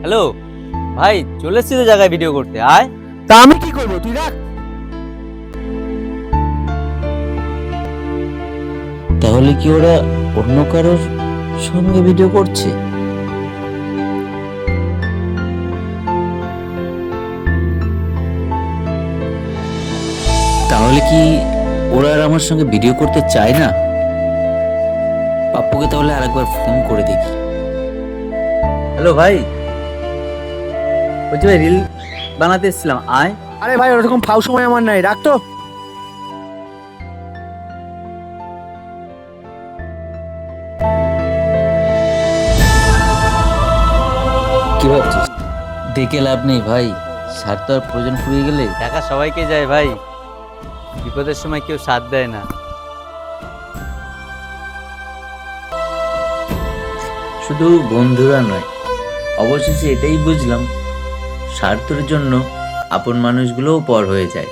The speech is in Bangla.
হ্যালো ভাই, চলে এসছি তো জায়গায় ভিডিও করতে, আয়। তা আমি কি করব, তুই রাখ। তাহলে কি ওরা অন্য কারোর সঙ্গে ভিডিও করছে? তাহলে কি ওরা আর আমার সঙ্গে ভিডিও করতে চায় না? পাপ্পুকে তাহলে আরেকবার ফোন করে দেখি। হ্যালো ভাই, বলছি ভাই রিল বানাতে এসেছিলাম, আয়। আরে ভাই, ওরকম ফাউ সময় আমার নাই, রাখ তো। কি ভাবছিস? দেখে লাভ নেই ভাই, স্বার্থ আর প্রয়োজন ফুরিয়ে গেলে দেখা সবাইকে যায় ভাই, বিপদের সময় কেউ সাথ দেয় না। শুধু বন্ধুরা নয়, অবশেষে এটাই বুঝলাম, স্বার্থের জন্য আপন মানুষগুলোও পর হয়ে যায়।